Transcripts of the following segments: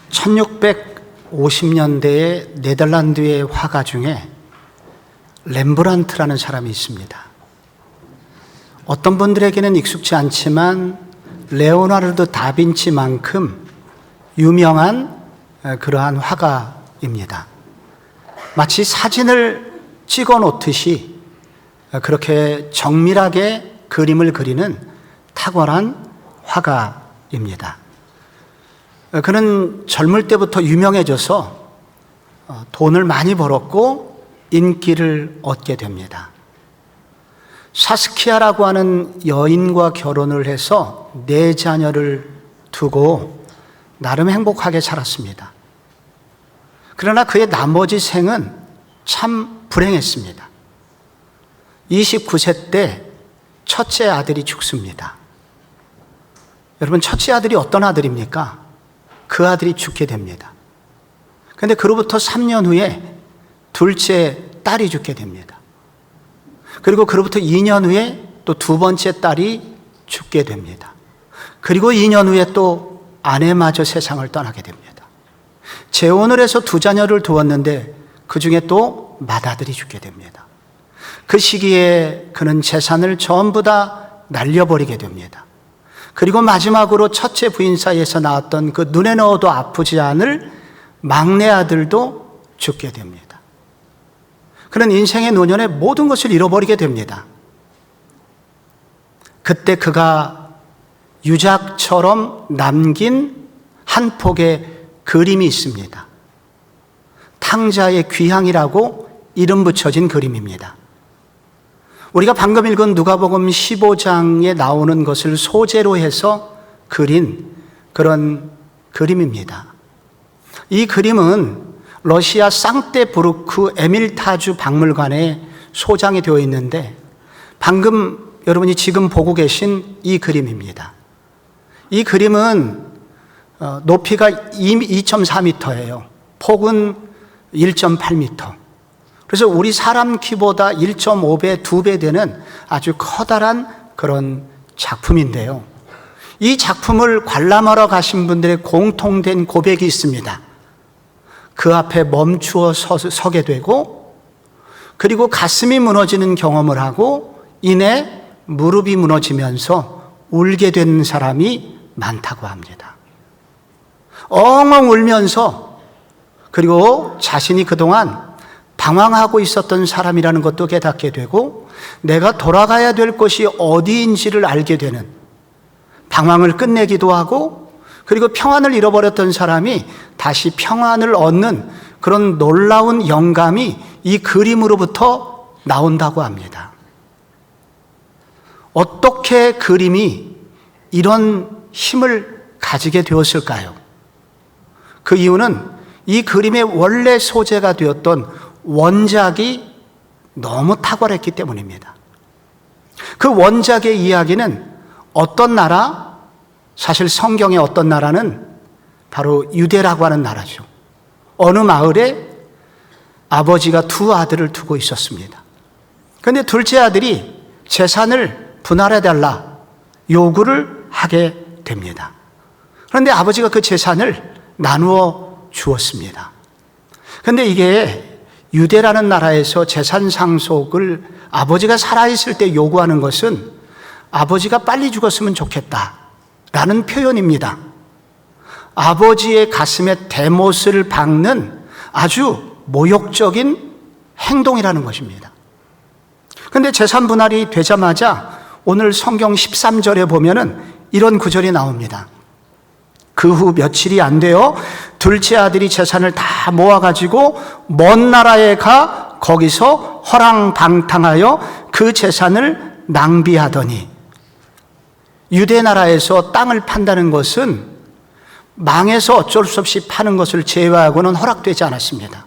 1650년대의 네덜란드의 화가 중에 렘브란트라는 사람이 있습니다. 어떤 분들에게는 익숙치 않지만 레오나르도 다빈치만큼 유명한 그러한 화가입니다. 마치 사진을 찍어 놓듯이 그렇게 정밀하게 그림을 그리는 탁월한 화가입니다. 그는 젊을 때부터 유명해져서 돈을 많이 벌었고 인기를 얻게 됩니다. 사스키아라고 하는 여인과 결혼을 해서 4자녀를 두고 나름 행복하게 살았습니다. 그러나 그의 나머지 생은 참 불행했습니다. 29세 때 첫째 아들이 죽습니다. 여러분, 첫째 아들이 어떤 아들입니까? 그 아들이 죽게 됩니다. 그런데 그로부터 3년 후에 둘째 딸이 죽게 됩니다. 그리고 그로부터 2년 후에 또 두 번째 딸이 죽게 됩니다. 그리고 2년 후에 또 아내마저 세상을 떠나게 됩니다. 재혼을 해서 2자녀를 두었는데 그 중에 또 맏아들이 죽게 됩니다. 그 시기에 그는 재산을 전부 다 날려버리게 됩니다. 그리고 마지막으로 첫째 부인 사이에서 낳았던 그 눈에 넣어도 아프지 않을 막내 아들도 죽게 됩니다. 그는 인생의 노년에 모든 것을 잃어버리게 됩니다. 그때 그가 유작처럼 남긴 한 폭의 그림이 있습니다. 탕자의 귀향이라고 이름 붙여진 그림입니다. 우리가 방금 읽은 누가복음 15장에 나오는 것을 소재로 해서 그린 그런 그림입니다. 이 그림은 러시아 상테부르크 에밀타주 박물관에 소장이 되어 있는데 방금 여러분이 지금 보고 계신 이 그림입니다. 이 그림은 높이가 2.4m예요. 폭은 1.8m. 그래서 우리 사람 키보다 1.5배, 2배 되는 아주 커다란 그런 작품인데요. 이 작품을 관람하러 가신 분들의 공통된 고백이 있습니다. 그 앞에 멈추어 서게 되고, 그리고 가슴이 무너지는 경험을 하고 이내 무릎이 무너지면서 울게 된 사람이 많다고 합니다. 엉엉 울면서, 그리고 자신이 그동안 방황하고 있었던 사람이라는 것도 깨닫게 되고 내가 돌아가야 될 곳이 어디인지를 알게 되는, 방황을 끝내기도 하고 그리고 평안을 잃어버렸던 사람이 다시 평안을 얻는 그런 놀라운 영감이 이 그림으로부터 나온다고 합니다. 어떻게 그림이 이런 힘을 가지게 되었을까요? 그 이유는 이 그림의 원래 소재가 되었던 원작이 너무 탁월했기 때문입니다. 그 원작의 이야기는 어떤 나라, 사실 성경의 어떤 나라는 바로 유대라고 하는 나라죠. 어느 마을에 아버지가 2 아들을 두고 있었습니다. 그런데 둘째 아들이 재산을 분할해달라 요구를 하게 됩니다. 그런데 아버지가 그 재산을 나누어 주었습니다. 그런데 이게 유대라는 나라에서 재산 상속을 아버지가 살아있을 때 요구하는 것은 아버지가 빨리 죽었으면 좋겠다라는 표현입니다. 아버지의 가슴에 대못을 박는 아주 모욕적인 행동이라는 것입니다. 그런데 재산 분할이 되자마자 오늘 성경 13절에 보면은 이런 구절이 나옵니다. 그 후 며칠이 안 되어 둘째 아들이 재산을 다 모아가지고 먼 나라에 가 거기서 허랑방탕하여 그 재산을 낭비하더니, 유대 나라에서 땅을 판다는 것은 망해서 어쩔 수 없이 파는 것을 제외하고는 허락되지 않았습니다.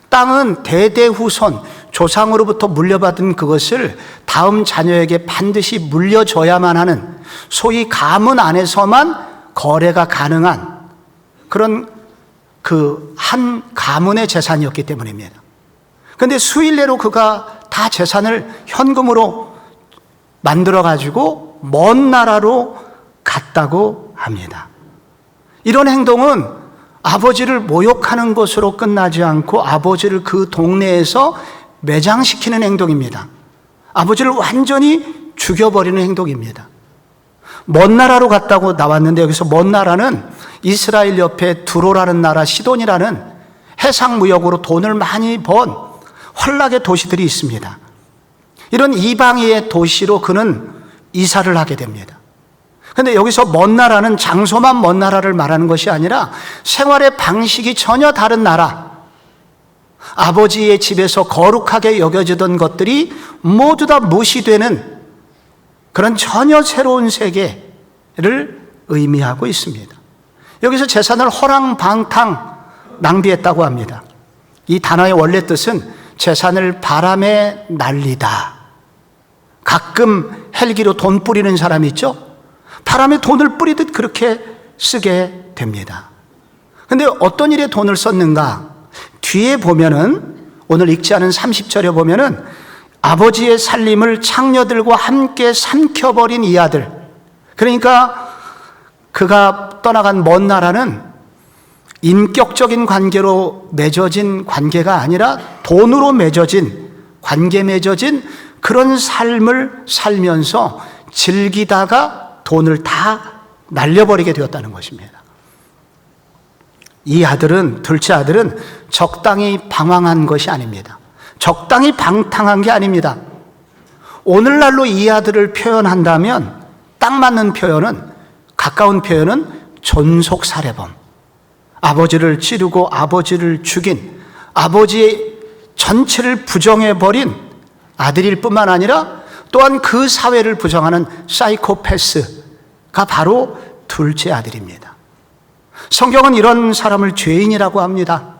땅은 대대후손 조상으로부터 물려받은 그것을 다음 자녀에게 반드시 물려줘야만 하는, 소위 가문 안에서만 거래가 가능한 그런 그 한 가문의 재산이었기 때문입니다. 그런데 수일 내로 그가 다 재산을 현금으로 만들어 가지고 먼 나라로 갔다고 합니다. 이런 행동은 아버지를 모욕하는 것으로 끝나지 않고 아버지를 그 동네에서 매장시키는 행동입니다. 아버지를 완전히 죽여버리는 행동입니다. 먼 나라로 갔다고 나왔는데, 여기서 먼 나라는 이스라엘 옆에 두로라는 나라, 시돈이라는 해상무역으로 돈을 많이 번 환락의 도시들이 있습니다. 이런 이방의 도시로 그는 이사를 하게 됩니다. 그런데 여기서 먼 나라는 장소만 먼 나라를 말하는 것이 아니라 생활의 방식이 전혀 다른 나라, 아버지의 집에서 거룩하게 여겨지던 것들이 모두 다 무시되는 그런 전혀 새로운 세계를 의미하고 있습니다. 여기서 재산을 허랑방탕 낭비했다고 합니다. 이 단어의 원래 뜻은 재산을 바람에 날리다. 가끔 헬기로 돈 뿌리는 사람이 있죠? 바람에 돈을 뿌리듯 그렇게 쓰게 됩니다. 그런데 어떤 일에 돈을 썼는가? 뒤에 보면은, 오늘 읽지 않은 30절에 보면은 아버지의 살림을 창녀들과 함께 삼켜버린 이 아들, 그러니까 그가 떠나간 먼 나라는 인격적인 관계로 맺어진 관계가 아니라 돈으로 맺어진, 관계 맺어진 그런 삶을 살면서 즐기다가 돈을 다 날려버리게 되었다는 것입니다. 이 아들은, 둘째 아들은 적당히 방황한 것이 아닙니다. 적당히 방탕한 게 아닙니다. 오늘날로 이 아들을 표현한다면 딱 맞는 표현은, 가까운 표현은 존속살해범. 아버지를 찌르고 아버지를 죽인, 아버지의 전체를 부정해버린 아들일 뿐만 아니라 또한 그 사회를 부정하는 사이코패스가 바로 둘째 아들입니다. 성경은 이런 사람을 죄인이라고 합니다.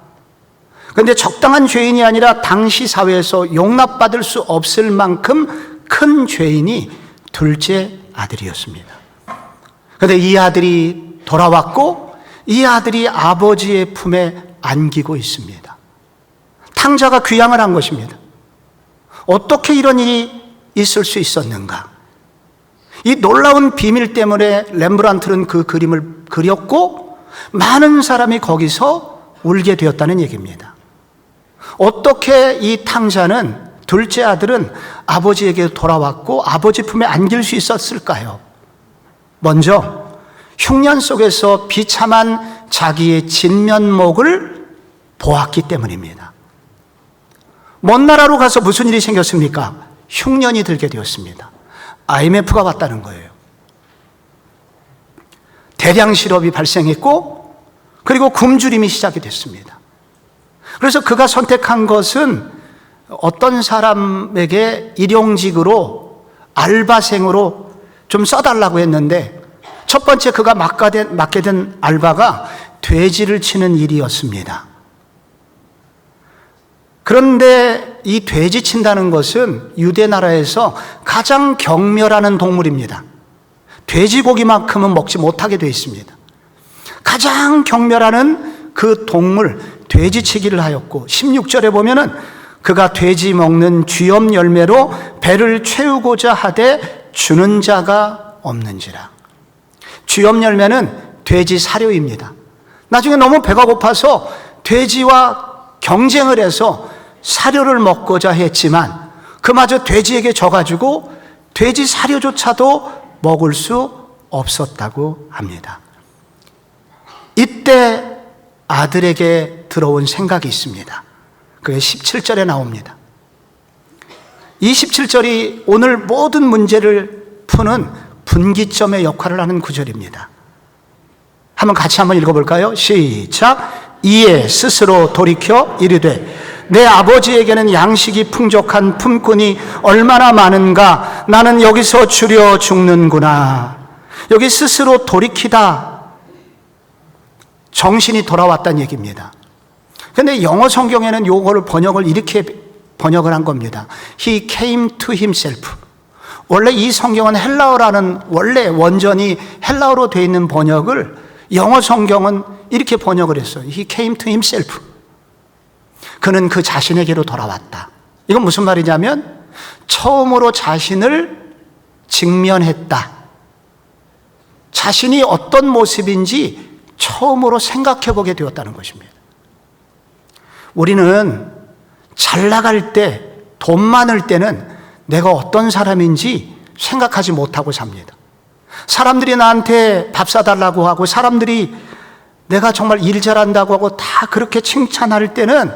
그런데 적당한 죄인이 아니라 당시 사회에서 용납받을 수 없을 만큼 큰 죄인이 둘째 아들이었습니다. 그런데 이 아들이 돌아왔고 이 아들이 아버지의 품에 안기고 있습니다. 탕자가 귀향을 한 것입니다. 어떻게 이런 일이 있을 수 있었는가? 이 놀라운 비밀 때문에 렘브란트는 그 그림을 그렸고 많은 사람이 거기서 울게 되었다는 얘기입니다. 어떻게 이 탕자는, 둘째 아들은 아버지에게 돌아왔고 아버지 품에 안길 수 있었을까요? 먼저 흉년 속에서 비참한 자기의 진면목을 보았기 때문입니다. 먼 나라로 가서 무슨 일이 생겼습니까? 흉년이 들게 되었습니다. IMF가 왔다는 거예요. 대량 실업이 발생했고 그리고 굶주림이 시작이 됐습니다. 그래서 그가 선택한 것은 어떤 사람에게 일용직으로, 알바생으로 좀 써달라고 했는데 첫 번째 그가 맡게 된 알바가 돼지를 치는 일이었습니다. 그런데 이 돼지 친다는 것은 유대 나라에서 가장 경멸하는 동물입니다. 돼지고기만큼은 먹지 못하게 되어 있습니다. 가장 경멸하는 그 동물, 돼지치기를 하였고 16절에 보면은 그가 돼지 먹는 쥐염 열매로 배를 채우고자 하되 주는 자가 없는지라. 쥐염 열매는 돼지 사료입니다. 나중에 너무 배가 고파서 돼지와 경쟁을 해서 사료를 먹고자 했지만 그마저 돼지에게 져가지고 돼지 사료조차도 먹을 수 없었다고 합니다. 이때 아들에게 들어온 생각이 있습니다. 그게 17절에 나옵니다. 이 17절이 오늘 모든 문제를 푸는 분기점의 역할을 하는 구절입니다. 한번 같이 한번 읽어볼까요? 시작. 이에 스스로 돌이켜 이르되 내 아버지에게는 양식이 풍족한 품꾼이 얼마나 많은가. 나는 여기서 주려 죽는구나. 여기 스스로 돌이키다, 정신이 돌아왔다는 얘기입니다. 그런데 영어 성경에는 요거를 이렇게 번역을 한 겁니다. He came to himself. 원래 이 성경은 헬라어라는, 원래 원전이 헬라어로 되어 있는 번역을 영어 성경은 이렇게 번역을 했어요. He came to himself. 그는 그 자신에게로 돌아왔다. 이건 무슨 말이냐면 처음으로 자신을 직면했다. 자신이 어떤 모습인지 처음으로 생각해 보게 되었다는 것입니다. 우리는 잘 나갈 때, 돈 많을 때는 내가 어떤 사람인지 생각하지 못하고 삽니다. 사람들이 나한테 밥 사달라고 하고, 사람들이 내가 정말 일 잘한다고 하고 다 그렇게 칭찬할 때는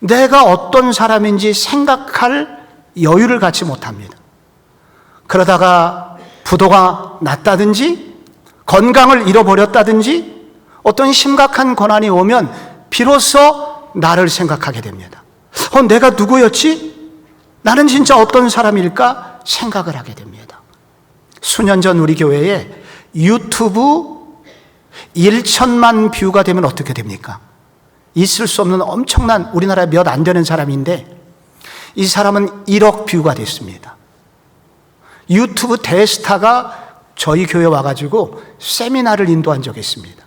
내가 어떤 사람인지 생각할 여유를 갖지 못합니다. 그러다가 부도가 났다든지 건강을 잃어버렸다든지 어떤 심각한 고난이 오면 비로소 나를 생각하게 됩니다. 내가 누구였지? 나는 진짜 어떤 사람일까? 생각을 하게 됩니다. 수년 전 우리 교회에 유튜브 1천만 뷰가 되면 어떻게 됩니까? 있을 수 없는 엄청난, 우리나라에 몇 안 되는 사람인데 이 사람은 1억 뷰가 됐습니다. 유튜브 대스타가 저희 교회 와가지고 세미나를 인도한 적이 있습니다.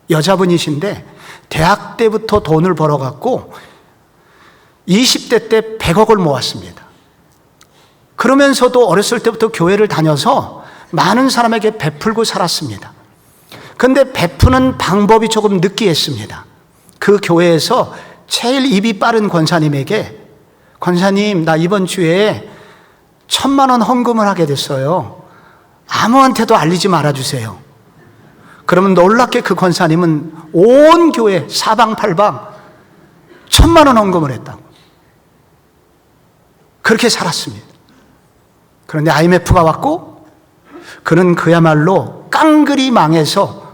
여자분이신데 대학 때부터 돈을 벌어갖고 20대 때 100억을 모았습니다. 그러면서도 어렸을 때부터 교회를 다녀서 많은 사람에게 베풀고 살았습니다. 그런데 베푸는 방법이 조금 느끼했습니다. 그 교회에서 제일 입이 빠른 권사님에게, 권사님, 나 이번 주에 1,000만 원 헌금을 하게 됐어요. 아무한테도 알리지 말아주세요. 그러면 놀랍게 그 권사님은 온 교회 사방팔방 1,000만 원 헌금을 했다고. 그렇게 살았습니다. 그런데 IMF가 왔고 그는 그야말로 깡그리 망해서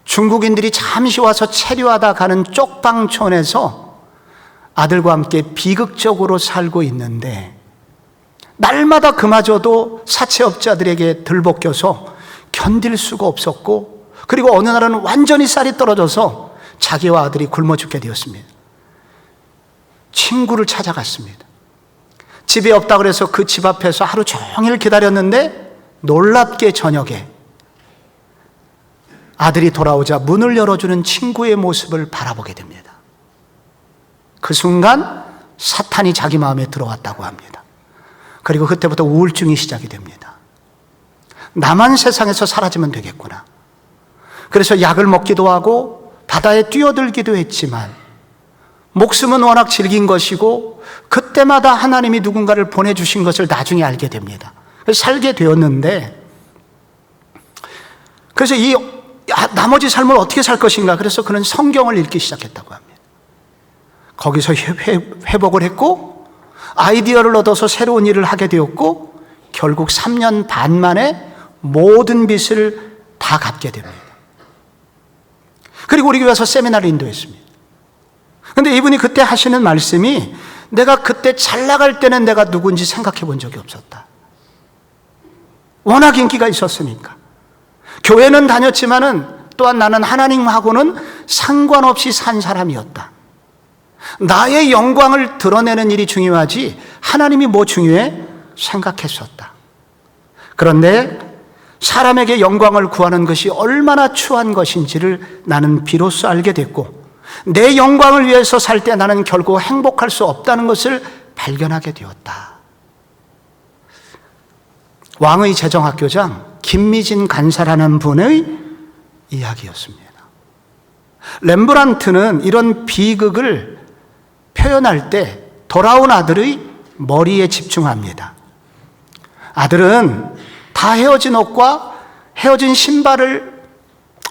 중국인들이 잠시 와서 체류하다 가는 쪽방촌에서 아들과 함께 비극적으로 살고 있는데, 날마다 그마저도 사채업자들에게 들볶여서 견딜 수가 없었고, 그리고 어느 날은 완전히 쌀이 떨어져서 자기와 아들이 굶어 죽게 되었습니다. 친구를 찾아갔습니다. 집이 없다 그래서 그 집 앞에서 하루 종일 기다렸는데 놀랍게 저녁에 아들이 돌아오자 문을 열어주는 친구의 모습을 바라보게 됩니다. 그 순간 사탄이 자기 마음에 들어왔다고 합니다. 그리고 그때부터 우울증이 시작이 됩니다. 나만 세상에서 사라지면 되겠구나. 그래서 약을 먹기도 하고 바다에 뛰어들기도 했지만 목숨은 워낙 질긴 것이고 그때마다 하나님이 누군가를 보내주신 것을 나중에 알게 됩니다. 그래서 살게 되었는데, 그래서 이 나머지 삶을 어떻게 살 것인가, 그래서 그는 성경을 읽기 시작했다고 합니다. 거기서 회복을 했고 아이디어를 얻어서 새로운 일을 하게 되었고 결국 3년 반 만에 모든 빚을 다 갚게 됩니다. 그리고 우리 교회에서 세미나를 인도했습니다. 그런데 이분이 그때 하시는 말씀이, 내가 그때 잘 나갈 때는 내가 누군지 생각해 본 적이 없었다. 워낙 인기가 있었으니까. 교회는 다녔지만은 또한 나는 하나님하고는 상관없이 산 사람이었다. 나의 영광을 드러내는 일이 중요하지 하나님이 뭐 중요해? 생각했었다. 그런데 사람에게 영광을 구하는 것이 얼마나 추한 것인지를 나는 비로소 알게 됐고, 내 영광을 위해서 살 때 나는 결국 행복할 수 없다는 것을 발견하게 되었다. 왕의 재정학교장 김미진 간사라는 분의 이야기였습니다. 렘브란트는 이런 비극을 표현할 때 돌아온 아들의 머리에 집중합니다. 아들은 다 헤어진 옷과 헤어진 신발을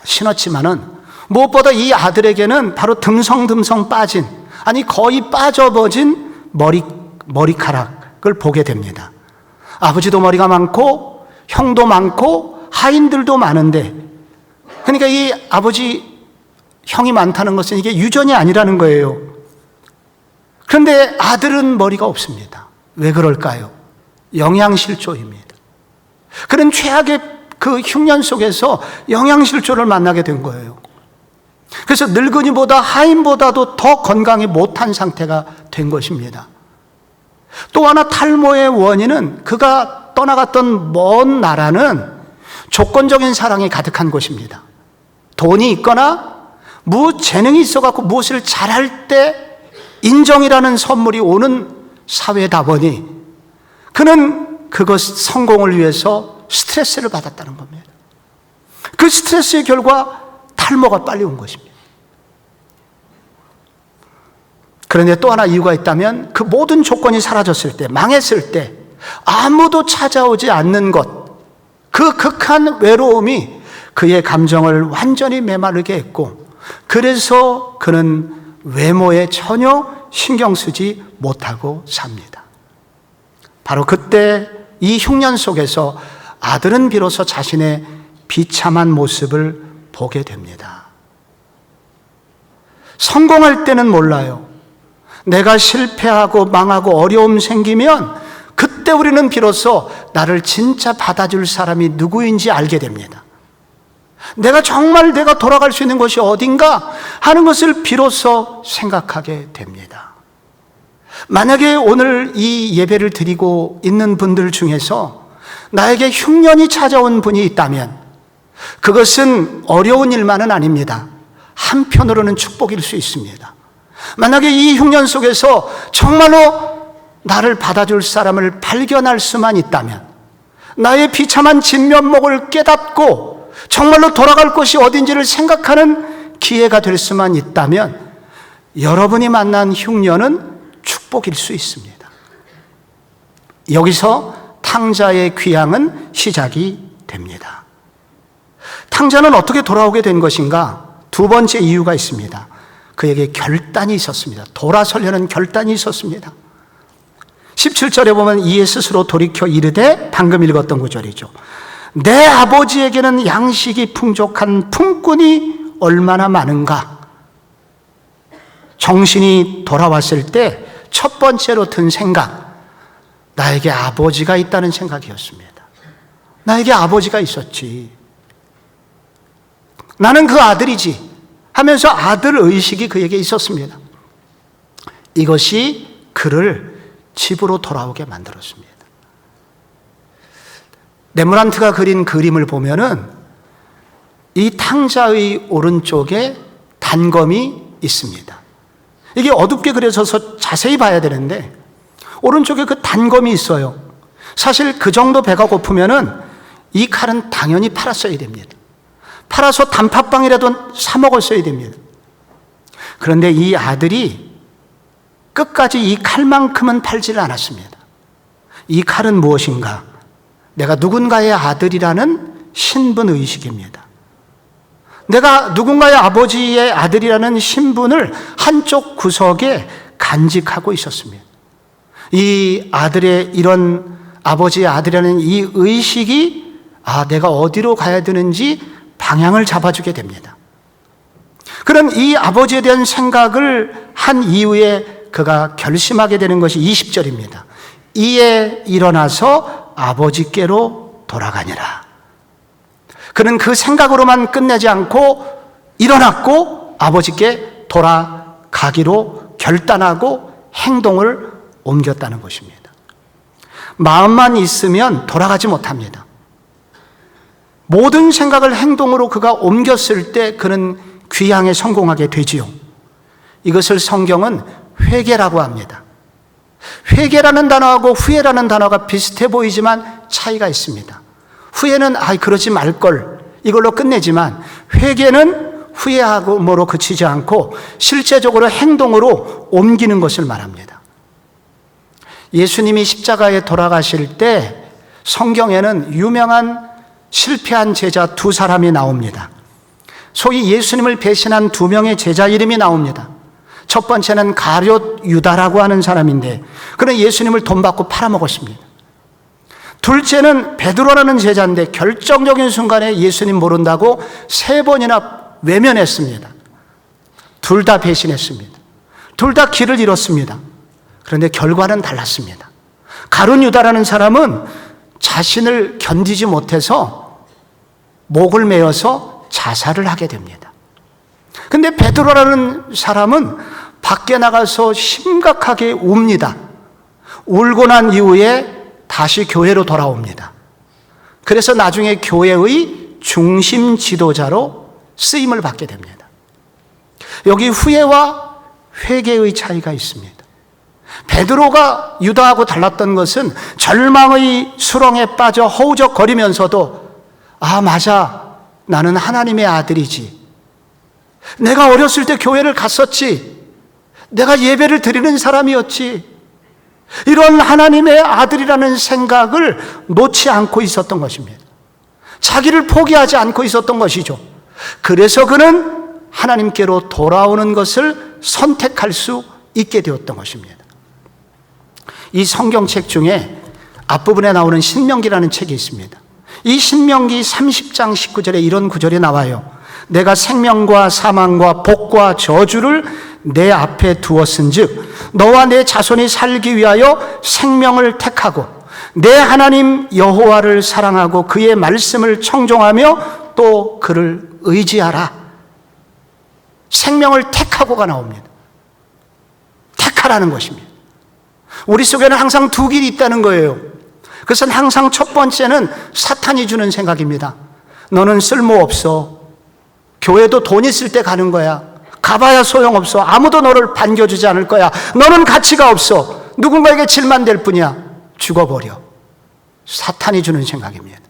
신었지만은 무엇보다 이 아들에게는 바로 듬성듬성 빠진, 아니 거의 빠져버진 머리카락을 보게 됩니다. 아버지도 머리가 많고 형도 많고 하인들도 많은데, 그러니까 이 아버지 형이 많다는 것은 이게 유전이 아니라는 거예요. 그런데 아들은 머리가 없습니다. 왜 그럴까요? 영양실조입니다. 그는 최악의 그 흉년 속에서 영양실조를 만나게 된 거예요. 그래서 늙은이보다 하인보다도 더 건강이 못한 상태가 된 것입니다. 또 하나 탈모의 원인은 그가 떠나갔던 먼 나라는 조건적인 사랑이 가득한 곳입니다. 돈이 있거나 재능이 있어갖고 무엇을 잘할 때 인정이라는 선물이 오는 사회다 보니 그는 그것 성공을 위해서 스트레스를 받았다는 겁니다. 그 스트레스의 결과 탈모가 빨리 온 것입니다. 그런데 또 하나 이유가 있다면 그 모든 조건이 사라졌을 때, 망했을 때 아무도 찾아오지 않는 것, 그 극한 외로움이 그의 감정을 완전히 메마르게 했고, 그래서 그는 외모에 전혀 신경 쓰지 못하고 삽니다. 바로 그때 이 흉년 속에서 아들은 비로소 자신의 비참한 모습을 보게 됩니다. 성공할 때는 몰라요. 내가 실패하고 망하고 어려움 생기면 그때 우리는 비로소 나를 진짜 받아줄 사람이 누구인지 알게 됩니다. 내가 돌아갈 수 있는 곳이 어딘가 하는 것을 비로소 생각하게 됩니다. 만약에 오늘 이 예배를 드리고 있는 분들 중에서 나에게 흉년이 찾아온 분이 있다면 그것은 어려운 일만은 아닙니다. 한편으로는 축복일 수 있습니다. 만약에 이 흉년 속에서 정말로 나를 받아줄 사람을 발견할 수만 있다면, 나의 비참한 진면목을 깨닫고 정말로 돌아갈 곳이 어딘지를 생각하는 기회가 될 수만 있다면 여러분이 만난 흉년은 축복일 수 있습니다. 여기서 탕자의 귀향은 시작이 됩니다. 탕자는 어떻게 돌아오게 된 것인가? 두 번째 이유가 있습니다. 그에게 결단이 있었습니다. 돌아서려는 결단이 있었습니다. 17절에 보면 이에 스스로 돌이켜 이르되, 방금 읽었던 구절이죠. 내 아버지에게는 양식이 풍족한 품꾼이 얼마나 많은가. 정신이 돌아왔을 때 첫 번째로 든 생각, 나에게 아버지가 있다는 생각이었습니다. 나에게 아버지가 있었지. 나는 그 아들이지 하면서 아들 의식이 그에게 있었습니다. 이것이 그를 집으로 돌아오게 만들었습니다. 레므란트가 그린 그림을 보면은 이 탕자의 오른쪽에 단검이 있습니다. 이게 어둡게 그려져서 자세히 봐야 되는데 오른쪽에 그 단검이 있어요. 사실 그 정도 배가 고프면은 이 칼은 당연히 팔았어야 됩니다. 팔아서 단팥빵이라도 사 먹었어야 됩니다. 그런데 이 아들이 끝까지 이 칼만큼은 팔지를 않았습니다. 이 칼은 무엇인가? 내가 누군가의 아들이라는 신분의식입니다. 내가 누군가의 아버지의 아들이라는 신분을 한쪽 구석에 간직하고 있었습니다. 이 아들의 이런 아버지의 아들이라는 이 의식이 내가 어디로 가야 되는지 방향을 잡아주게 됩니다. 그럼 이 아버지에 대한 생각을 한 이후에 그가 결심하게 되는 것이 20절입니다. 이에 일어나서 아버지께로 돌아가니라. 그는 그 생각으로만 끝내지 않고 일어났고 아버지께 돌아가기로 결단하고 행동을 옮겼다는 것입니다. 마음만 있으면 돌아가지 못합니다. 모든 생각을 행동으로 그가 옮겼을 때 그는 귀향에 성공하게 되지요. 이것을 성경은 회개라고 합니다. 회개라는 단어하고 후회라는 단어가 비슷해 보이지만 차이가 있습니다. 후회는 그러지 말걸 이걸로 끝내지만 회개는 후회함으로 그치지 않고 실제적으로 행동으로 옮기는 것을 말합니다. 예수님이 십자가에 돌아가실 때 성경에는 유명한 실패한 제자 두 사람이 나옵니다. 소위 예수님을 배신한 두 명의 제자 이름이 나옵니다. 첫 번째는 가룟 유다라고 하는 사람인데 그는 예수님을 돈 받고 팔아먹었습니다. 둘째는 베드로라는 제자인데 결정적인 순간에 예수님 모른다고 3번이나 외면했습니다. 둘 다 배신했습니다. 둘 다 길을 잃었습니다. 그런데 결과는 달랐습니다. 가룟 유다라는 사람은 자신을 견디지 못해서 목을 메어서 자살을 하게 됩니다. 근데 베드로라는 사람은 밖에 나가서 심각하게 웁니다. 울고 난 이후에 다시 교회로 돌아옵니다. 그래서 나중에 교회의 중심 지도자로 쓰임을 받게 됩니다. 여기 후회와 회개의 차이가 있습니다. 베드로가 유다하고 달랐던 것은 절망의 수렁에 빠져 허우적거리면서도 맞아, 나는 하나님의 아들이지. 내가 어렸을 때 교회를 갔었지. 내가 예배를 드리는 사람이었지. 이런 하나님의 아들이라는 생각을 놓지 않고 있었던 것입니다. 자기를 포기하지 않고 있었던 것이죠. 그래서 그는 하나님께로 돌아오는 것을 선택할 수 있게 되었던 것입니다. 이 성경책 중에 앞부분에 나오는 신명기라는 책이 있습니다. 이 신명기 30장 19절에 이런 구절이 나와요. 내가 생명과 사망과 복과 저주를 내 앞에 두었은즉 너와 내 자손이 살기 위하여 생명을 택하고 내 하나님 여호와를 사랑하고 그의 말씀을 청종하며 또 그를 의지하라. 생명을 택하고가 나옵니다. 택하라는 것입니다. 우리 속에는 항상 두 길이 있다는 거예요. 그것은 항상 첫 번째는 사탄이 주는 생각입니다. 너는 쓸모없어. 교회도 돈 있을 때 가는 거야. 가봐야 소용없어. 아무도 너를 반겨주지 않을 거야. 너는 가치가 없어. 누군가에게 질만될 뿐이야. 죽어버려. 사탄이 주는 생각입니다.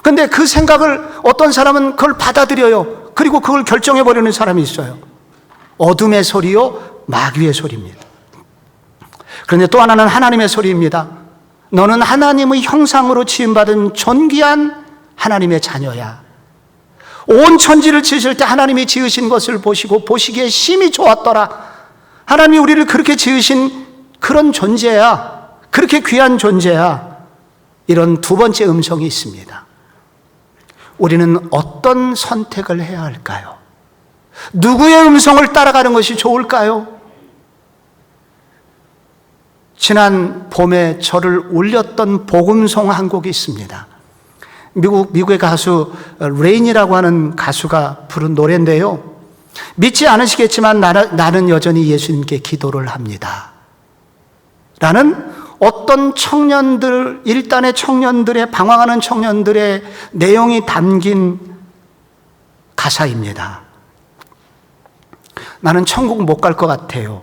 근데 그 생각을 어떤 사람은 그걸 받아들여요. 그리고 그걸 결정해버리는 사람이 있어요. 어둠의 소리요, 마귀의 소리입니다. 그런데 또 하나는 하나님의 소리입니다. 너는 하나님의 형상으로 지음받은 존귀한 하나님의 자녀야. 온 천지를 지으실 때 하나님이 지으신 것을 보시고 보시기에 심히 좋았더라. 하나님이 우리를 그렇게 지으신 그런 존재야. 그렇게 귀한 존재야. 이런 두 번째 음성이 있습니다. 우리는 어떤 선택을 해야 할까요? 누구의 음성을 따라가는 것이 좋을까요? 지난 봄에 저를 울렸던 복음송 한 곡이 있습니다. 미국의 가수 레인이라고 하는 가수가 부른 노래인데요. 믿지 않으시겠지만 나는 여전히 예수님께 기도를 합니다. 라는 어떤 청년들, 일단의 청년들의, 방황하는 청년들의 내용이 담긴 가사입니다. 나는 천국 못 갈 것 같아요.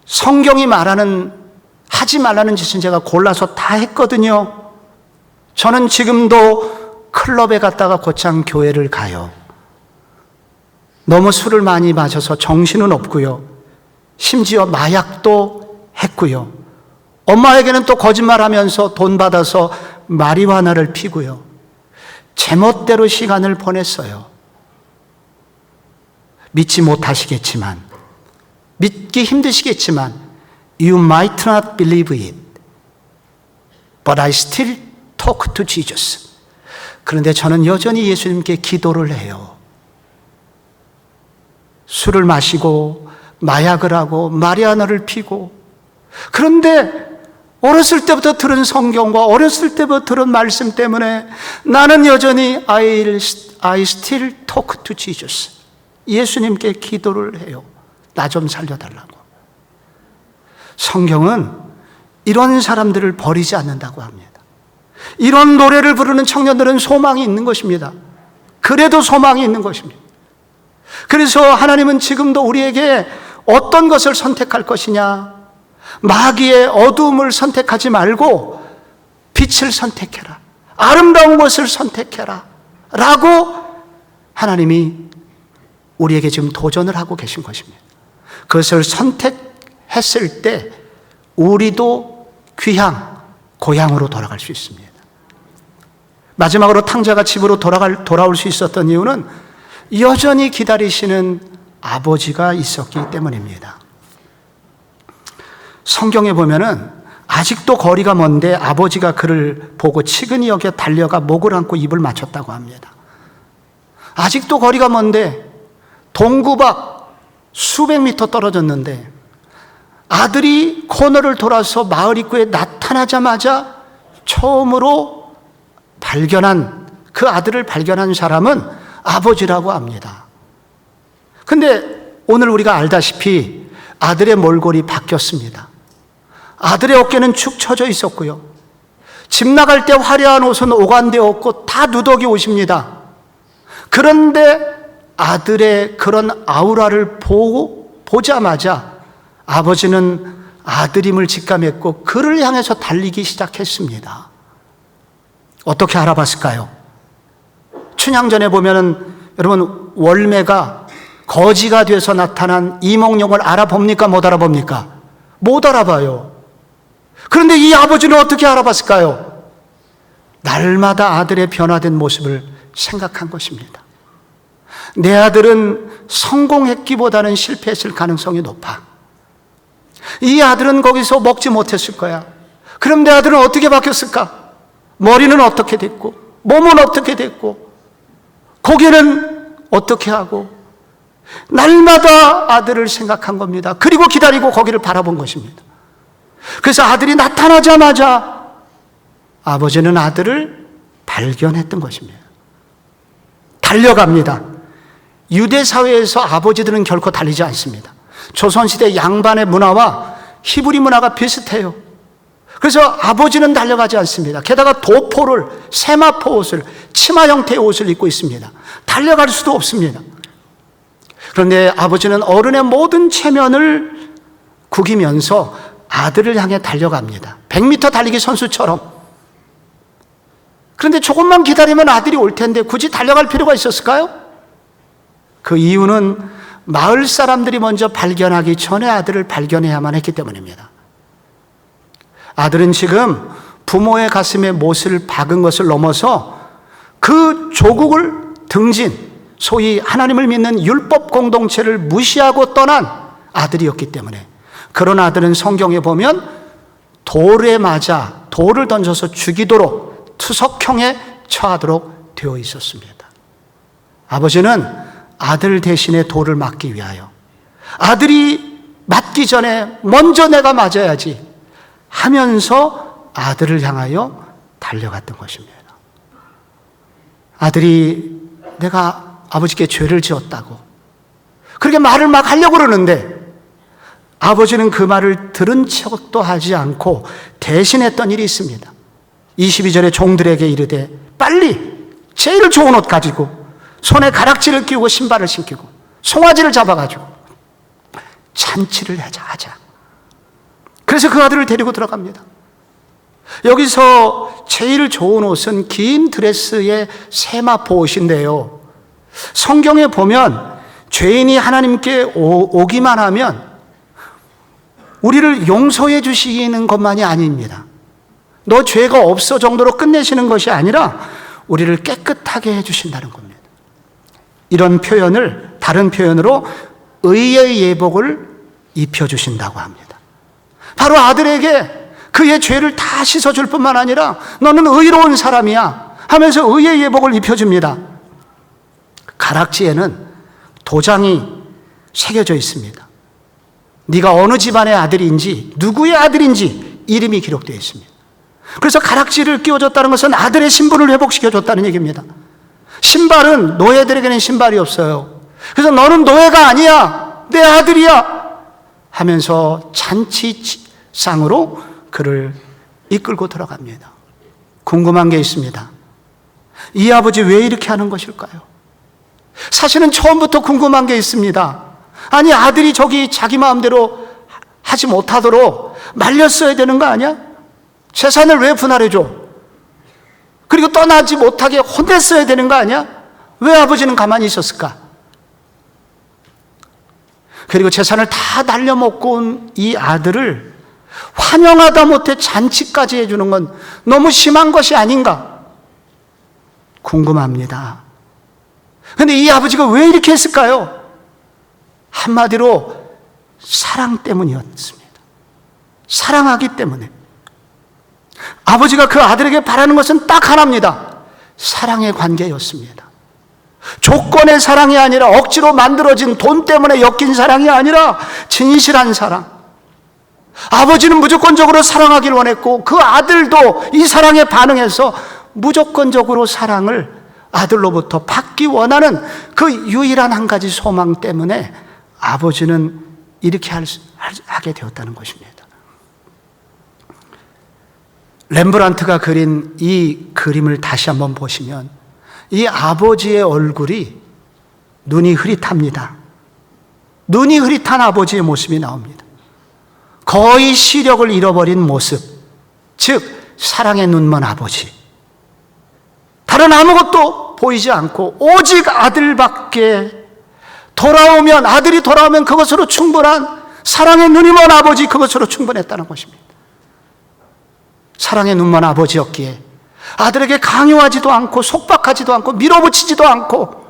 성경이 말하는 하지 말라는 짓은 제가 골라서 다 했거든요. 저는 지금도 클럽에 갔다가 곧장 교회를 가요. 너무 술을 많이 마셔서 정신은 없고요. 심지어 마약도 했고요. 엄마에게는 또 거짓말하면서 돈 받아서 마리화나를 피고요. 제멋대로 시간을 보냈어요. 믿지 못하시겠지만, 믿기 힘드시겠지만 You might not believe it, but I still talk to Jesus. 그런데 저는 여전히 예수님께 기도를 해요. 술을 마시고 마약을 하고 마리아나를 피고, 그런데 어렸을 때부터 들은 성경과 어렸을 때부터 들은 말씀 때문에 나는 여전히 I still talk to Jesus. 예수님께 기도를 해요. 나 좀 살려달라고. 성경은 이런 사람들을 버리지 않는다고 합니다. 이런 노래를 부르는 청년들은 소망이 있는 것입니다. 그래도 소망이 있는 것입니다. 그래서 하나님은 지금도 우리에게 어떤 것을 선택할 것이냐, 마귀의 어두움을 선택하지 말고 빛을 선택해라, 아름다운 것을 선택해라 라고 하나님이 우리에게 지금 도전을 하고 계신 것입니다. 그것을 선택했을 때 우리도 귀향, 고향으로 돌아갈 수 있습니다. 마지막으로 탕자가 집으로 돌아올 수 있었던 이유는 여전히 기다리시는 아버지가 있었기 때문입니다. 성경에 보면은 아직도 거리가 먼데 아버지가 그를 보고 치근히 여겨 달려가 목을 안고 입을 맞췄다고 합니다. 아직도 거리가 먼데 동구 밖 수백 미터 떨어졌는데 아들이 코너를 돌아서 마을 입구에 나타나자마자 처음으로 그 아들을 발견한 사람은 아버지라고 합니다. 근데 오늘 우리가 알다시피 아들의 몰골이 바뀌었습니다. 아들의 어깨는 축 처져 있었고요. 집 나갈 때 화려한 옷은 오간되었고 다 누더기 옷입니다. 그런데 아들의 그런 아우라를 보자마자 아버지는 아들임을 직감했고 그를 향해서 달리기 시작했습니다. 어떻게 알아봤을까요? 춘향전에 보면은 여러분 월매가 거지가 돼서 나타난 이몽룡을 알아봅니까? 못 알아봅니까? 못 알아봐요. 그런데 이 아버지는 어떻게 알아봤을까요? 날마다 아들의 변화된 모습을 생각한 것입니다. 내 아들은 성공했기보다는 실패했을 가능성이 높아. 이 아들은 거기서 먹지 못했을 거야. 그럼 내 아들은 어떻게 바뀌었을까? 머리는 어떻게 됐고, 몸은 어떻게 됐고, 고개는 어떻게 하고, 날마다 아들을 생각한 겁니다. 그리고 기다리고 거기를 바라본 것입니다. 그래서 아들이 나타나자마자 아버지는 아들을 발견했던 것입니다. 달려갑니다. 유대 사회에서 아버지들은 결코 달리지 않습니다. 조선시대 양반의 문화와 히브리 문화가 비슷해요. 그래서 아버지는 달려가지 않습니다. 게다가 도포를, 세마포 옷을, 치마 형태의 옷을 입고 있습니다. 달려갈 수도 없습니다. 그런데 아버지는 어른의 모든 체면을 구기면서 아들을 향해 달려갑니다. 100m 달리기 선수처럼. 그런데 조금만 기다리면 아들이 올 텐데 굳이 달려갈 필요가 있었을까요? 그 이유는 마을 사람들이 먼저 발견하기 전에 아들을 발견해야만 했기 때문입니다. 아들은 지금 부모의 가슴에 못을 박은 것을 넘어서 그 조국을 등진, 소위 하나님을 믿는 율법 공동체를 무시하고 떠난 아들이었기 때문에, 그런 아들은 성경에 보면 돌에 맞아 돌을 던져서 죽이도록 투석형에 처하도록 되어 있었습니다. 아버지는 아들 대신에 돌을 맞기 위하여, 아들이 맞기 전에 먼저 내가 맞아야지 하면서 아들을 향하여 달려갔던 것입니다. 아들이 내가 아버지께 죄를 지었다고 그렇게 말을 막 하려고 그러는데, 아버지는 그 말을 들은 척도 하지 않고 대신했던 일이 있습니다. 22절에 종들에게 이르되 빨리 제일 좋은 옷 가지고 손에 가락지를 끼우고 신발을 신기고 송아지를 잡아가지고 잔치를 하자. 그래서 그 아들을 데리고 들어갑니다. 여기서 제일 좋은 옷은 긴 드레스의 세마포 옷인데요, 성경에 보면 죄인이 하나님께 오기만 하면 우리를 용서해 주시는 것만이 아닙니다. 너 죄가 없어 정도로 끝내시는 것이 아니라 우리를 깨끗하게 해주신다는 겁니다. 이런 표현을 다른 표현으로 의의 예복을 입혀주신다고 합니다. 바로 아들에게 그의 죄를 다 씻어줄 뿐만 아니라 너는 의로운 사람이야 하면서 의의 예복을 입혀줍니다. 가락지에는 도장이 새겨져 있습니다. 네가 어느 집안의 아들인지, 누구의 아들인지 이름이 기록되어 있습니다. 그래서 가락지를 끼워줬다는 것은 아들의 신분을 회복시켜줬다는 얘기입니다. 신발은 노예들에게는 신발이 없어요. 그래서 너는 노예가 아니야, 내 아들이야 하면서 잔치상으로 그를 이끌고 들어갑니다. 궁금한 게 있습니다. 이 아버지 왜 이렇게 하는 것일까요? 사실은 처음부터 궁금한 게 있습니다. 아니, 아들이 저기 자기 마음대로 하지 못하도록 말렸어야 되는 거 아니야? 재산을 왜 분할해줘? 그리고 떠나지 못하게 혼냈어야 되는 거 아니야? 왜 아버지는 가만히 있었을까? 그리고 재산을 다 날려먹고 온 이 아들을 환영하다 못해 잔치까지 해주는 건 너무 심한 것이 아닌가? 궁금합니다. 그런데 이 아버지가 왜 이렇게 했을까요? 한마디로 사랑 때문이었습니다. 사랑하기 때문에. 아버지가 그 아들에게 바라는 것은 딱 하나입니다. 사랑의 관계였습니다. 조건의 사랑이 아니라 억지로 만들어진 돈 때문에 엮인 사랑이 아니라 진실한 사랑. 아버지는 무조건적으로 사랑하길 원했고 그 아들도 이 사랑에 반응해서 무조건적으로 사랑을 아들로부터 받기 원하는 그 유일한 한 가지 소망 때문에 아버지는 이렇게 하게 되었다는 것입니다. 렘브란트가 그린 이 그림을 다시 한번 보시면 이 아버지의 얼굴이 눈이 흐릿합니다. 눈이 흐릿한 아버지의 모습이 나옵니다. 거의 시력을 잃어버린 모습, 즉 사랑에 눈먼 아버지. 다른 아무것도 보이지 않고 오직 아들밖에, 아들이 돌아오면 그것으로 충분한, 사랑의 눈이 먼 아버지, 그것으로 충분했다는 것입니다. 사랑의 눈 먼 아버지였기에 아들에게 강요하지도 않고 속박하지도 않고 밀어붙이지도 않고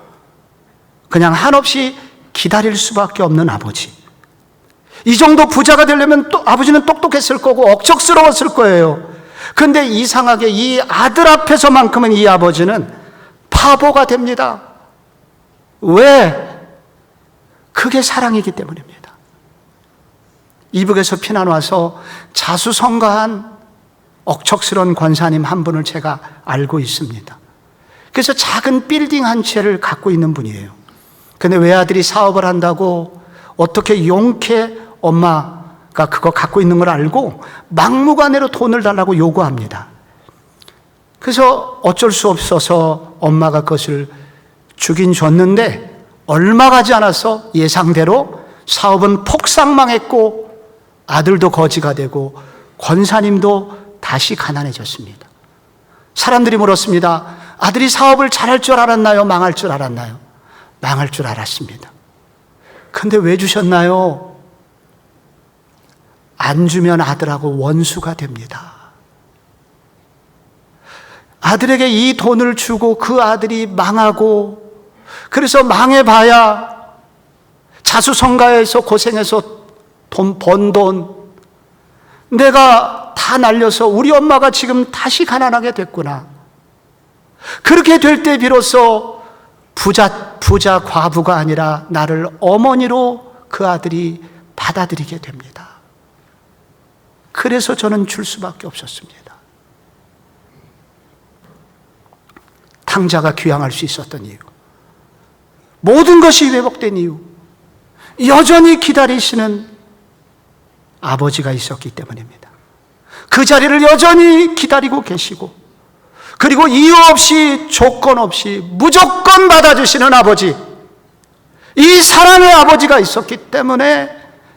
그냥 한없이 기다릴 수밖에 없는 아버지. 이 정도 부자가 되려면 또 아버지는 똑똑했을 거고 억척스러웠을 거예요. 그런데 이상하게 이 아들 앞에서만큼은 이 아버지는 바보가 됩니다. 왜? 그게 사랑이기 때문입니다. 이북에서 피난 와서 자수성가한 억척스러운 권사님 한 분을 제가 알고 있습니다. 그래서 작은 빌딩 한 채를 갖고 있는 분이에요. 근데 외아들이 사업을 한다고 어떻게 용케 엄마가 그거 갖고 있는 걸 알고 막무가내로 돈을 달라고 요구합니다. 그래서 어쩔 수 없어서 엄마가 그것을 주긴 줬는데 얼마 가지 않아서 예상대로 사업은 폭삭망했고 아들도 거지가 되고 권사님도 다시 가난해졌습니다. 사람들이 물었습니다. 아들이 사업을 잘할 줄 알았나요? 망할 줄 알았나요? 망할 줄 알았습니다. 근데 왜 주셨나요? 안 주면 아들하고 원수가 됩니다. 아들에게 이 돈을 주고 그 아들이 망하고, 그래서 망해봐야 자수성가해서 고생해서 번 돈 내가 다 날려서 우리 엄마가 지금 다시 가난하게 됐구나. 그렇게 될 때 비로소 부자 과부가 아니라 나를 어머니로 그 아들이 받아들이게 됩니다. 그래서 저는 줄 수밖에 없었습니다. 탕자가 귀향할 수 있었던 이유, 모든 것이 회복된 이유, 여전히 기다리시는 아버지가 있었기 때문입니다. 그 자리를 여전히 기다리고 계시고, 그리고 이유 없이 조건 없이 무조건 받아주시는 아버지, 이 사랑의 아버지가 있었기 때문에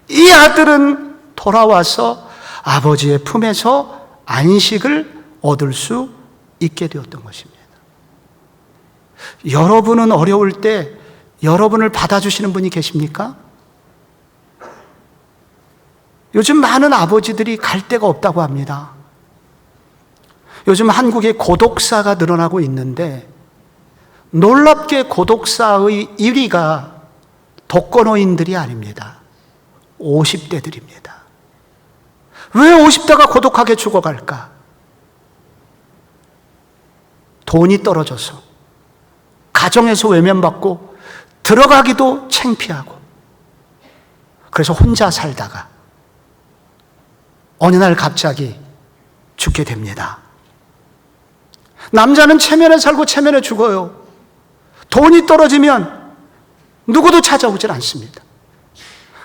이 아들은 돌아와서 아버지의 품에서 안식을 얻을 수 있게 되었던 것입니다. 여러분은 어려울 때 여러분을 받아주시는 분이 계십니까? 요즘 많은 아버지들이 갈 데가 없다고 합니다. 요즘 한국에 고독사가 늘어나고 있는데 놀랍게 고독사의 1위가 독거노인들이 아닙니다. 50대들입니다. 왜 50대가 고독하게 죽어갈까? 돈이 떨어져서, 가정에서 외면받고 들어가기도 창피하고, 그래서 혼자 살다가 어느 날 갑자기 죽게 됩니다. 남자는 체면에 살고 체면에 죽어요. 돈이 떨어지면 누구도 찾아오질 않습니다.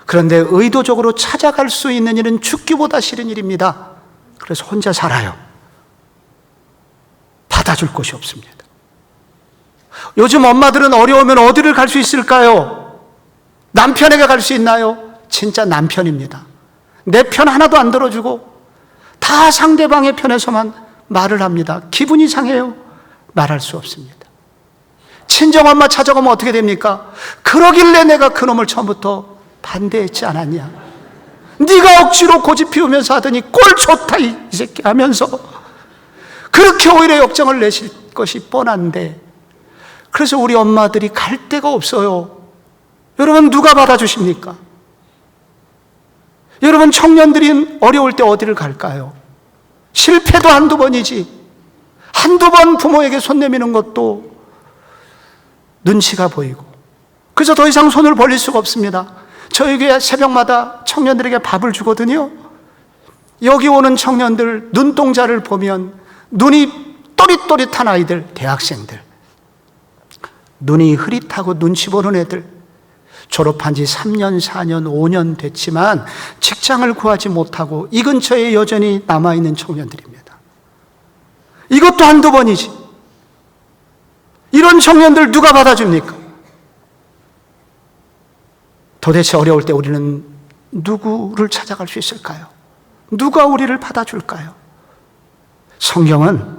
그런데 의도적으로 찾아갈 수 있는 일은 죽기보다 싫은 일입니다. 그래서 혼자 살아요. 받아줄 곳이 없습니다. 요즘 엄마들은 어려우면 어디를 갈 수 있을까요? 남편에게 갈 수 있나요? 진짜 남편입니다. 내 편 하나도 안 들어주고 다 상대방의 편에서만 말을 합니다. 기분이 상해요. 말할 수 없습니다. 친정엄마 찾아가면 어떻게 됩니까? 그러길래 내가 그놈을 처음부터 반대했지 않았냐. 네가 억지로 고집 피우면서 하더니 꼴 좋다 이 새끼 하면서 그렇게 오히려 역정을 내실 것이 뻔한데, 그래서 우리 엄마들이 갈 데가 없어요. 여러분, 누가 받아주십니까? 여러분, 청년들이 어려울 때 어디를 갈까요? 실패도 한두 번이지, 한두 번 부모에게 손 내미는 것도 눈치가 보이고, 그래서 더 이상 손을 벌릴 수가 없습니다. 저희 교회 새벽마다 청년들에게 밥을 주거든요. 여기 오는 청년들 눈동자를 보면 눈이 또릿또릿한 아이들, 대학생들, 눈이 흐릿하고 눈치 보는 애들, 졸업한 지 3년, 4년, 5년 됐지만 직장을 구하지 못하고 이 근처에 여전히 남아있는 청년들입니다. 이것도 한두 번이지. 이런 청년들 누가 받아줍니까? 도대체 어려울 때 우리는 누구를 찾아갈 수 있을까요? 누가 우리를 받아줄까요? 성경은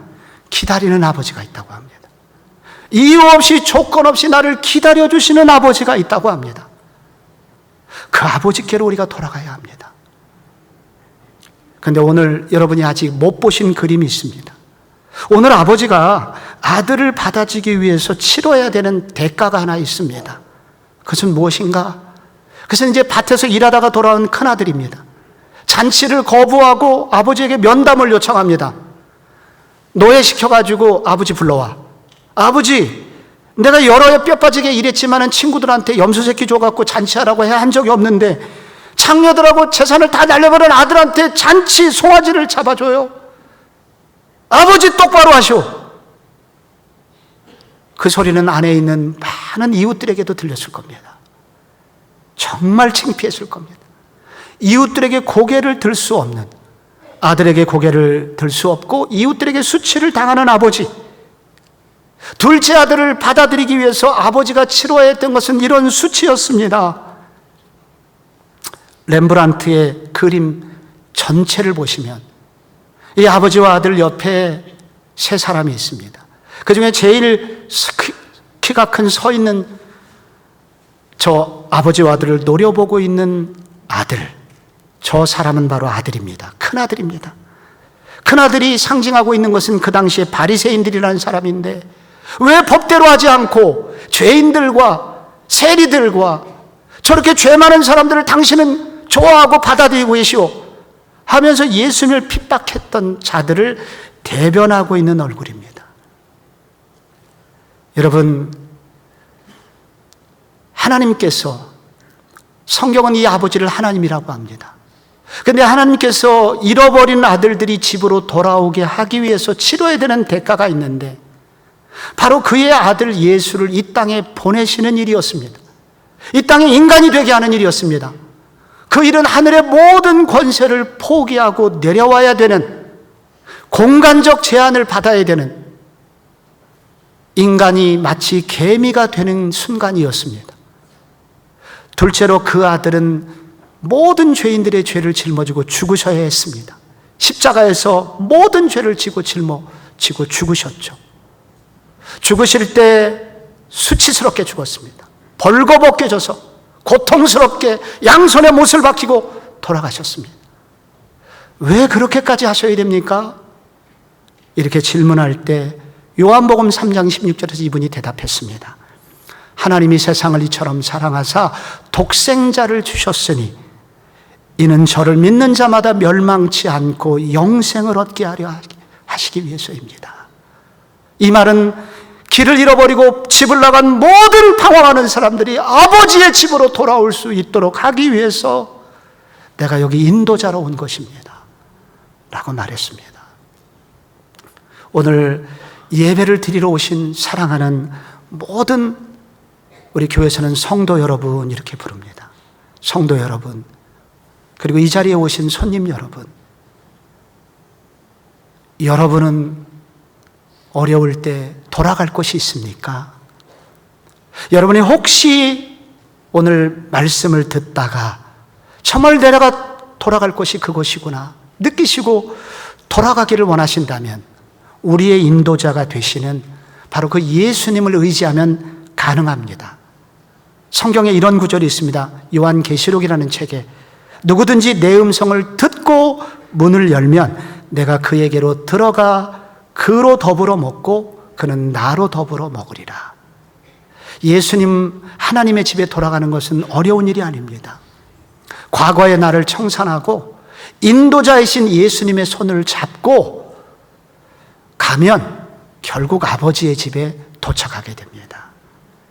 기다리는 아버지가 있다고 합니다. 이유 없이 조건 없이 나를 기다려주시는 아버지가 있다고 합니다. 그 아버지께로 우리가 돌아가야 합니다. 그런데 오늘 여러분이 아직 못 보신 그림이 있습니다. 오늘 아버지가 아들을 받아주기 위해서 치러야 되는 대가가 하나 있습니다. 그것은 무엇인가? 그것은 이제 밭에서 일하다가 돌아온 큰아들입니다. 잔치를 거부하고 아버지에게 면담을 요청합니다. 노예시켜가지고 아버지 불러와. 아버지, 내가 여러 해 뼈 빠지게 일했지만 친구들한테 염소새끼 줘갖고 잔치하라고 한 적이 없는데 창녀들하고 재산을 다 날려버린 아들한테 잔치 송아지를 잡아줘요. 아버지 똑바로 하시오. 그 소리는 안에 있는 많은 이웃들에게도 들렸을 겁니다. 정말 창피했을 겁니다. 이웃들에게 고개를 들 수 없는, 아들에게 고개를 들 수 없고 이웃들에게 수치를 당하는 아버지. 둘째 아들을 받아들이기 위해서 아버지가 치러야 했던 것은 이런 수치였습니다. 렘브란트의 그림 전체를 보시면 이 아버지와 아들 옆에 세 사람이 있습니다. 그 중에 제일 키가 큰 서 있는 저 아버지와 아들을 노려보고 있는 아들, 저 사람은 바로 아들입니다. 큰아들입니다. 큰아들이 상징하고 있는 것은 그 당시에 바리새인들이라는 사람인데 왜 법대로 하지 않고 죄인들과 세리들과 저렇게 죄 많은 사람들을 당신은 좋아하고 받아들이고 계시오 하면서 예수님을 핍박했던 자들을 대변하고 있는 얼굴입니다. 여러분, 하나님께서, 성경은 이 아버지를 하나님이라고 합니다. 그런데 하나님께서 잃어버린 아들들이 집으로 돌아오게 하기 위해서 치러야 되는 대가가 있는데 바로 그의 아들 예수를 이 땅에 보내시는 일이었습니다. 이 땅에 인간이 되게 하는 일이었습니다. 그 일은 하늘의 모든 권세를 포기하고 내려와야 되는, 공간적 제한을 받아야 되는, 인간이 마치 개미가 되는 순간이었습니다. 둘째로 그 아들은 모든 죄인들의 죄를 짊어지고 죽으셔야 했습니다. 십자가에서 모든 죄를 지고 짊어지고 죽으셨죠. 죽으실 때 수치스럽게 죽었습니다. 벌거벗겨져서 고통스럽게 양손에 못을 박히고 돌아가셨습니다. 왜 그렇게까지 하셔야 됩니까? 이렇게 질문할 때 요한복음 3장 16절에서 이분이 대답했습니다. 하나님이 세상을 이처럼 사랑하사 독생자를 주셨으니 이는 저를 믿는 자마다 멸망치 않고 영생을 얻게 하려 하시기 위해서입니다. 이 말은 길을 잃어버리고 집을 나간 모든 방황하는 사람들이 아버지의 집으로 돌아올 수 있도록 하기 위해서 내가 여기 인도자로 온 것입니다 라고 말했습니다. 오늘 예배를 드리러 오신 사랑하는 모든 우리 교회에서는 성도 여러분 이렇게 부릅니다. 성도 여러분, 그리고 이 자리에 오신 손님 여러분, 여러분은 어려울 때 돌아갈 곳이 있습니까? 여러분이 혹시 오늘 말씀을 듣다가 정말 내가 돌아갈 곳이 그곳이구나 느끼시고 돌아가기를 원하신다면 우리의 인도자가 되시는 바로 그 예수님을 의지하면 가능합니다. 성경에 이런 구절이 있습니다. 요한계시록이라는 책에 누구든지 내 음성을 듣고 문을 열면 내가 그에게로 들어가 그로 더불어 먹고 그는 나로 더불어 먹으리라. 예수님 하나님의 집에 돌아가는 것은 어려운 일이 아닙니다. 과거의 나를 청산하고 인도자이신 예수님의 손을 잡고 가면 결국 아버지의 집에 도착하게 됩니다.